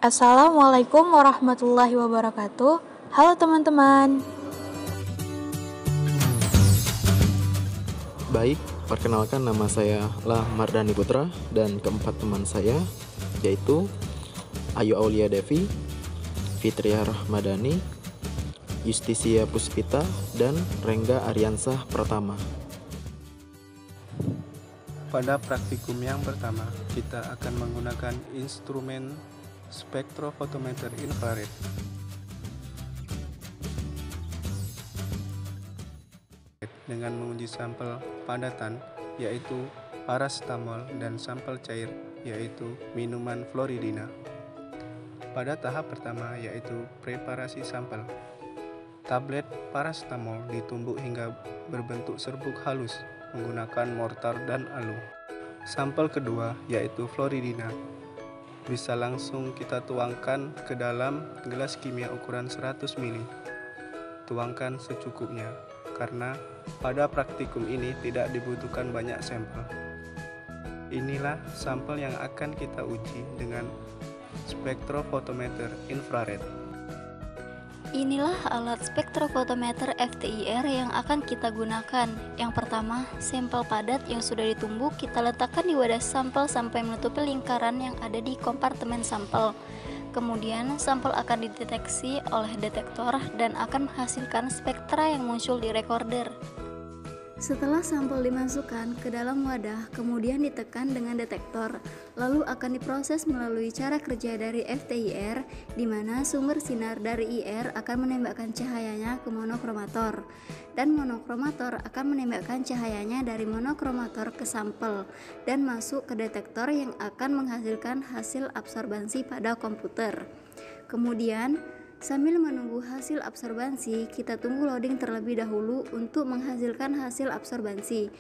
Assalamualaikum warahmatullahi wabarakatuh. Halo teman-teman. Baik, perkenalkan nama saya lah Mardani Putra dan keempat teman saya yaitu Ayu Aulia Devi, Fitria Rahmadani, Justisia Puspita, dan Rengga Aryansah Pratama. Pada praktikum yang pertama, kita akan menggunakan instrumen spektrofotometer infrared. Dengan menguji sampel padatan yaitu paracetamol dan sampel cair yaitu minuman Floridina. Pada tahap pertama yaitu preparasi sampel. Tablet paracetamol ditumbuk hingga berbentuk serbuk halus menggunakan mortar dan alu. Sampel kedua yaitu Floridina bisa langsung kita tuangkan ke dalam gelas kimia ukuran 100 ml. Tuangkan secukupnya karena pada praktikum ini tidak dibutuhkan banyak sampel. Inilah sampel yang akan kita uji dengan spektrofotometer infrared. Inilah alat spektrofotometer FTIR yang akan kita gunakan. Yang pertama, sampel padat yang sudah ditumbuk kita letakkan di wadah sampel sampai menutupi lingkaran yang ada di kompartemen sampel. Kemudian, sampel akan dideteksi oleh detektor dan akan menghasilkan spektra yang muncul di recorder. Setelah sampel dimasukkan ke dalam wadah, kemudian ditekan dengan detektor, lalu akan diproses melalui cara kerja dari FTIR, di mana sumber sinar dari IR akan menembakkan cahayanya ke monokromator, dan monokromator akan menembakkan cahayanya dari monokromator ke sampel, dan masuk ke detektor yang akan menghasilkan hasil absorbansi pada komputer. Kemudian, sambil menunggu hasil absorbansi, kita tunggu loading terlebih dahulu untuk menghasilkan hasil absorbansi.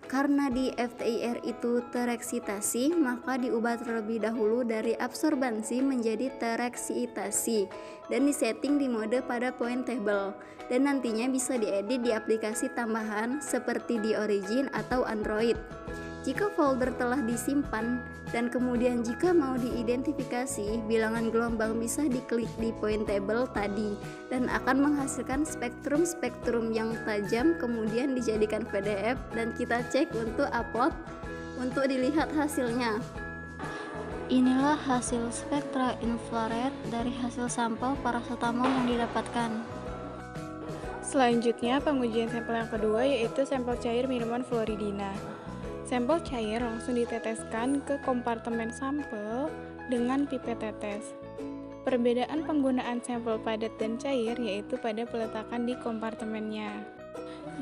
Karena di FTIR itu tereksitasi, maka diubah terlebih dahulu dari absorbansi menjadi tereksitasi dan disetting di mode pada point table. Dan nantinya bisa diedit di aplikasi tambahan seperti di Origin atau Android. Jika folder telah disimpan dan kemudian jika mau diidentifikasi, bilangan gelombang bisa diklik di point table tadi dan akan menghasilkan spektrum-spektrum yang tajam, kemudian dijadikan PDF dan kita cek untuk upload untuk dilihat hasilnya. Inilah hasil spektra infrared dari hasil sampel paracetamol yang didapatkan. Selanjutnya, pengujian sampel yang kedua yaitu sampel cair minuman Floridina. Sampel cair langsung diteteskan ke kompartemen sampel dengan pipet tetes. Perbedaan penggunaan sampel padat dan cair yaitu pada peletakan di kompartemennya.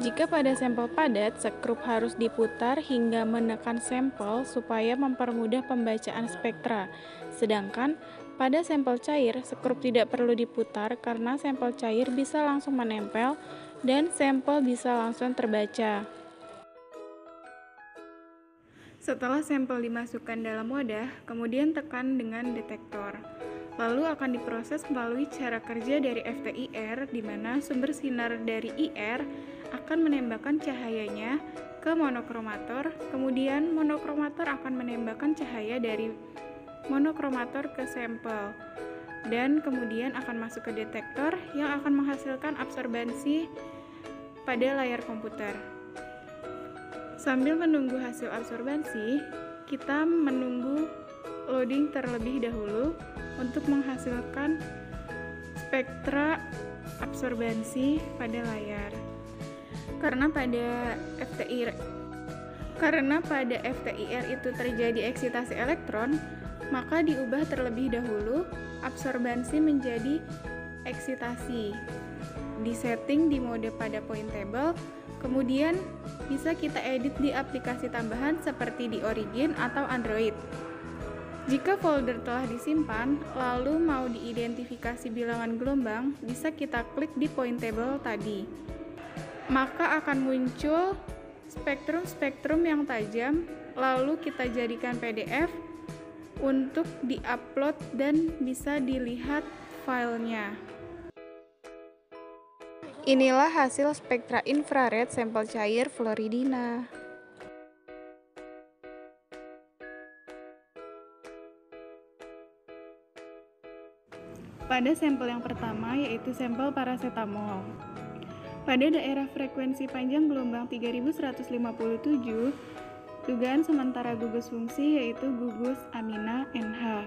Jika pada sampel padat, sekrup harus diputar hingga menekan sampel supaya mempermudah pembacaan spektra. Sedangkan pada sampel cair, sekrup tidak perlu diputar karena sampel cair bisa langsung menempel dan sampel bisa langsung terbaca. Setelah sampel dimasukkan dalam wadah, kemudian tekan dengan detektor. Lalu akan diproses melalui cara kerja dari FTIR, di mana sumber sinar dari IR akan menembakkan cahayanya ke monokromator, kemudian monokromator akan menembakkan cahaya dari monokromator ke sampel, dan kemudian akan masuk ke detektor yang akan menghasilkan absorbansi pada layar komputer. Sambil menunggu hasil absorbansi, kita menunggu loading terlebih dahulu untuk menghasilkan spektra absorbansi pada layar. Karena pada FTIR itu terjadi eksitasi elektron, maka diubah terlebih dahulu absorbansi menjadi eksitasi. Disetting di mode pada point table, kemudian bisa kita edit di aplikasi tambahan seperti di Origin atau Android. Jika folder telah disimpan, lalu mau diidentifikasi bilangan gelombang, bisa kita klik di point table tadi. Maka akan muncul spektrum-spektrum yang tajam, lalu kita jadikan PDF untuk di-upload dan bisa dilihat filenya. Inilah hasil spektra infrared sampel cair Floridina. pada sampel yang pertama, yaitu sampel parasetamol. Pada daerah frekuensi panjang gelombang 3157, dugaan sementara gugus fungsi yaitu gugus amina NH.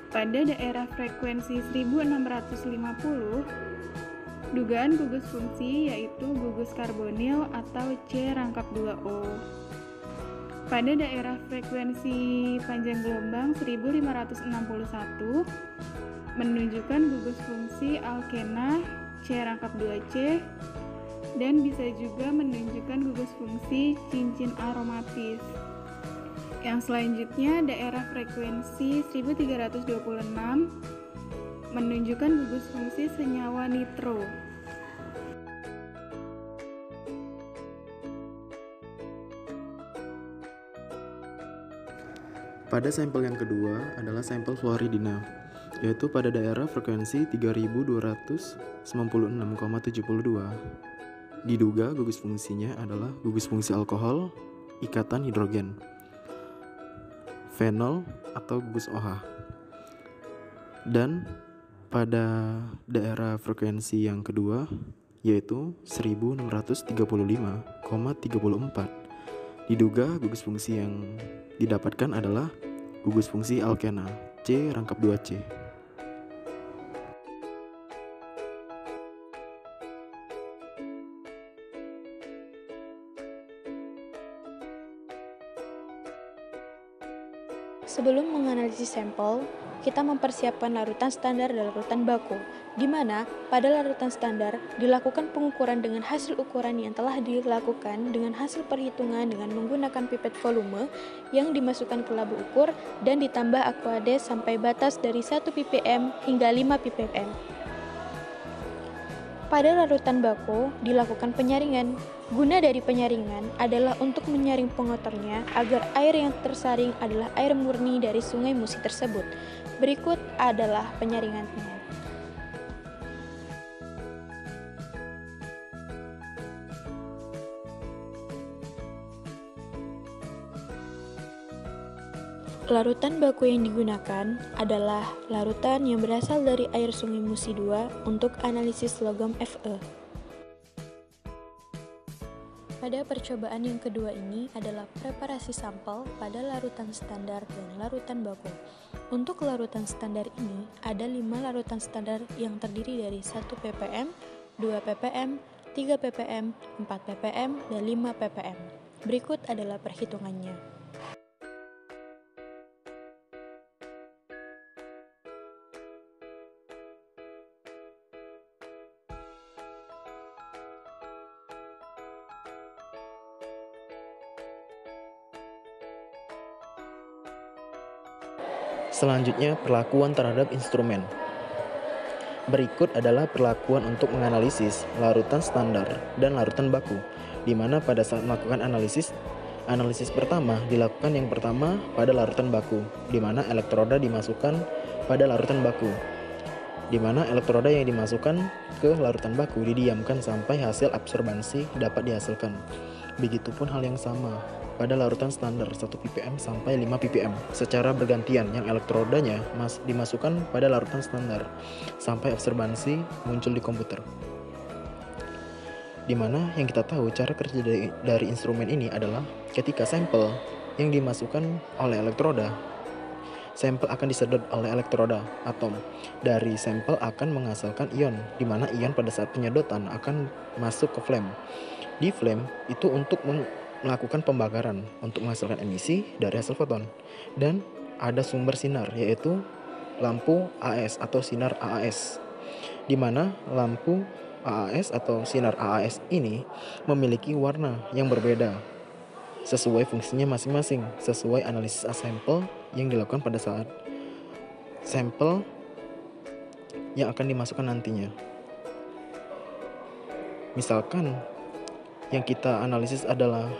Pada daerah frekuensi 1650, dugaan gugus fungsi yaitu gugus karbonil atau C-2O. Pada daerah frekuensi panjang gelombang 1561 menunjukkan gugus fungsi alkena C-2C dan bisa juga menunjukkan gugus fungsi cincin aromatis. Yang selanjutnya daerah frekuensi 1326 menunjukkan gugus fungsi senyawa nitro. Pada sampel yang kedua adalah sampel fluoridina, yaitu pada daerah frekuensi 3296,72. Diduga gugus fungsinya adalah gugus fungsi alkohol, ikatan hidrogen, fenol atau gugus OH. Dan pada daerah frekuensi yang kedua yaitu 1635,34. Diduga gugus fungsi yang didapatkan adalah gugus fungsi alkena C-2C. Sebelum menganalisis sampel, kita mempersiapkan larutan standar dan larutan baku, di mana pada larutan standar dilakukan pengukuran dengan hasil ukuran yang telah dilakukan dengan hasil perhitungan dengan menggunakan pipet volume yang dimasukkan ke labu ukur dan ditambah aquades sampai batas dari 1 ppm hingga 5 ppm. Pada larutan baku dilakukan penyaringan. Guna dari penyaringan adalah untuk menyaring pengotornya agar air yang tersaring adalah air murni dari sungai Musi tersebut. Berikut adalah penyaringannya. Larutan baku yang digunakan adalah larutan yang berasal dari air Sungai Musi II untuk analisis logam Fe. Pada percobaan yang kedua ini adalah preparasi sampel pada larutan standar dan larutan baku. Untuk larutan standar ini ada 5 larutan standar yang terdiri dari 1 ppm, 2 ppm, 3 ppm, 4 ppm, dan 5 ppm. Berikut adalah perhitungannya. Selanjutnya, perlakuan terhadap instrumen. Berikut adalah perlakuan untuk menganalisis larutan standar dan larutan baku, di mana pada saat melakukan analisis pertama dilakukan yang pertama pada larutan baku, di mana elektroda dimasukkan pada larutan baku, di mana elektroda yang dimasukkan ke larutan baku didiamkan sampai hasil absorbansi dapat dihasilkan. Begitupun hal yang sama pada larutan standar 1 ppm sampai 5 ppm secara bergantian yang elektrodanya dimasukkan pada larutan standar sampai absorbansi muncul di komputer. Dimana yang kita tahu cara kerja dari instrumen ini adalah ketika sampel yang dimasukkan oleh elektroda, sampel akan disedot oleh elektroda atom. Dari sampel akan menghasilkan ion, di mana ion pada saat penyedotan akan masuk ke flame. Di flame itu untuk melakukan pembakaran untuk menghasilkan emisi dari hasil foton. Dan ada sumber sinar yaitu lampu AAS atau sinar AAS, di mana lampu AAS atau sinar AAS ini memiliki warna yang berbeda sesuai fungsinya masing-masing, sesuai analisis sampel yang dilakukan pada saat sampel yang akan dimasukkan nantinya. Misalkan yang kita analisis adalah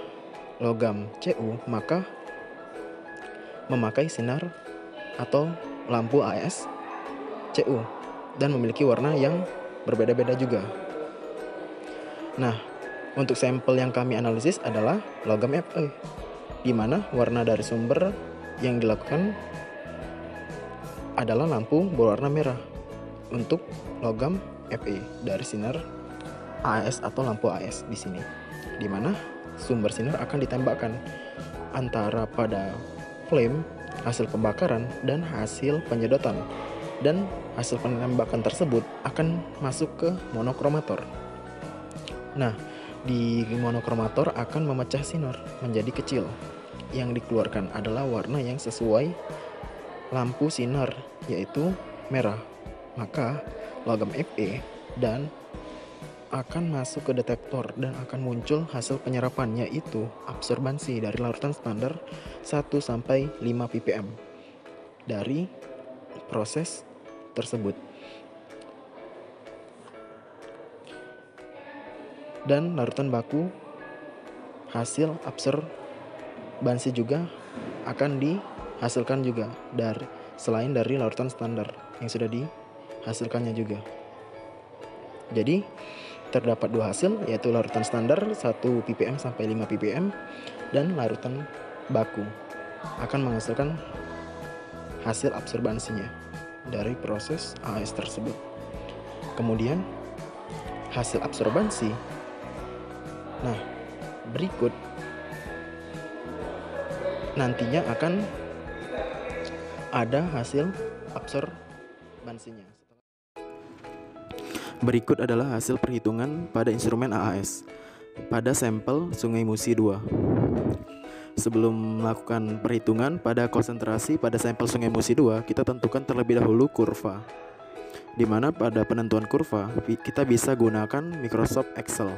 logam Cu, maka memakai sinar atau lampu AAS Cu dan memiliki warna yang berbeda-beda juga. Nah, untuk sampel yang kami analisis adalah logam Fe, di mana warna dari sumber yang dilakukan adalah lampu berwarna merah untuk logam Fe dari sinar AS atau lampu AS di sini, di mana sumber sinar akan ditembakkan antara pada flame hasil pembakaran dan hasil penyedotan, dan hasil penembakan tersebut akan masuk ke monokromator. Nah, di monokromator akan memecah sinar menjadi kecil. Yang dikeluarkan adalah warna yang sesuai lampu sinar, yaitu merah. Maka logam Fe dan akan masuk ke detektor dan akan muncul hasil penyerapan, yaitu absorbansi dari larutan standar 1-5 ppm dari proses tersebut. Dan larutan baku hasil absorbansi juga akan dihasilkan juga selain dari larutan standar yang sudah dihasilkannya juga. Jadi terdapat dua hasil, yaitu larutan standar 1 ppm sampai 5 ppm dan larutan baku akan menghasilkan hasil absorbansinya dari proses AS tersebut. Kemudian hasil absorbansi, nah berikut nantinya akan ada hasil absorbansinya. Berikut adalah hasil perhitungan pada instrumen AAS pada sampel Sungai Musi 2. Sebelum melakukan perhitungan pada konsentrasi pada sampel Sungai Musi 2, kita tentukan terlebih dahulu kurva, di mana pada penentuan kurva kita bisa gunakan Microsoft Excel.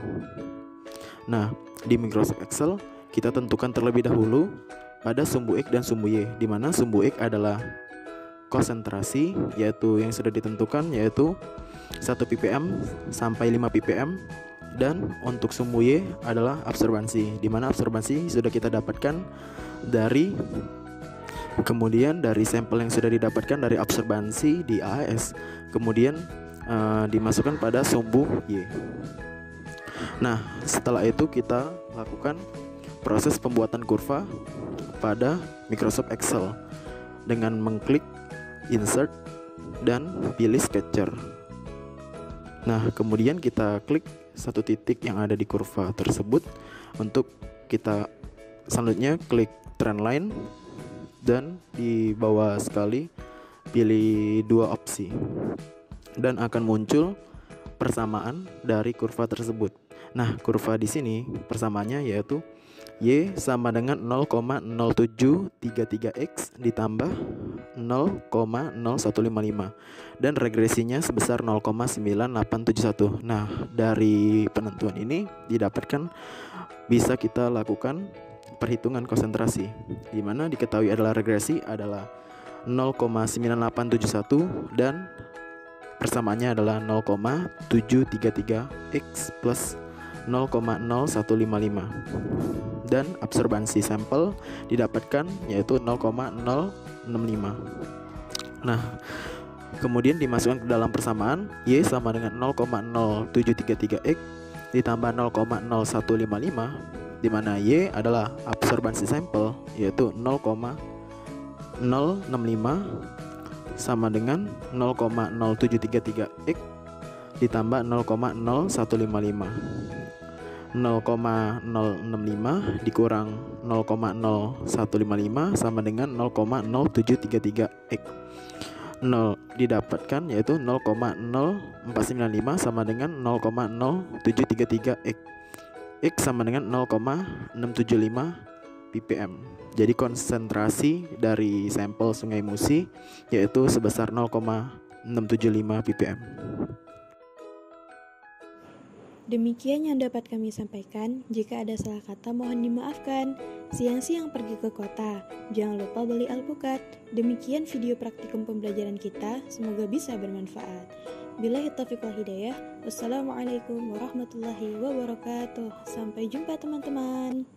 Nah, di Microsoft Excel kita tentukan terlebih dahulu pada sumbu X dan sumbu Y, di mana sumbu X adalah konsentrasi, yaitu yang sudah ditentukan, yaitu 1 ppm sampai 5 ppm, dan untuk sumbu Y adalah absorbansi, di mana absorbansi sudah kita dapatkan dari sampel yang sudah didapatkan dari absorbansi di AAS, kemudian dimasukkan pada sumbu Y. Nah, setelah itu kita lakukan proses pembuatan kurva pada Microsoft Excel dengan mengklik insert dan pilih sketcher. Nah, kemudian kita klik satu titik yang ada di kurva tersebut. Untuk kita selanjutnya klik trend line dan di bawah sekali pilih dua opsi, dan akan muncul persamaan dari kurva tersebut. Nah, kurva di sini persamaannya yaitu Y sama dengan 0,0733X ditambah 0,0155 dan regresinya sebesar 0,9871. Nah, dari penentuan ini didapatkan bisa kita lakukan perhitungan konsentrasi, di mana diketahui adalah regresi adalah 0,9871 dan persamaannya adalah 0,733X plus 0,0155, dan absorbansi sampel didapatkan yaitu 0,065. Nah, kemudian dimasukkan ke dalam persamaan Y sama dengan 0,0733X ditambah 0,0155, di mana Y adalah absorbansi sampel yaitu 0,065 sama dengan 0,0733X ditambah 0,0155. 0,065 dikurang 0,0155 sama dengan 0,0733X. 0 didapatkan yaitu 0,0495 sama dengan 0,0733X. X sama dengan 0,675 ppm. Jadi konsentrasi dari sampel Sungai Musi yaitu sebesar 0,675 ppm. Demikian yang dapat kami sampaikan. Jika ada salah kata mohon dimaafkan. Siang-siang pergi ke kota, jangan lupa beli alpukat. Demikian video praktikum pembelajaran kita, semoga bisa bermanfaat. Billahi taufiq wal hidayah. Wassalamualaikum warahmatullahi wabarakatuh. Sampai jumpa teman-teman.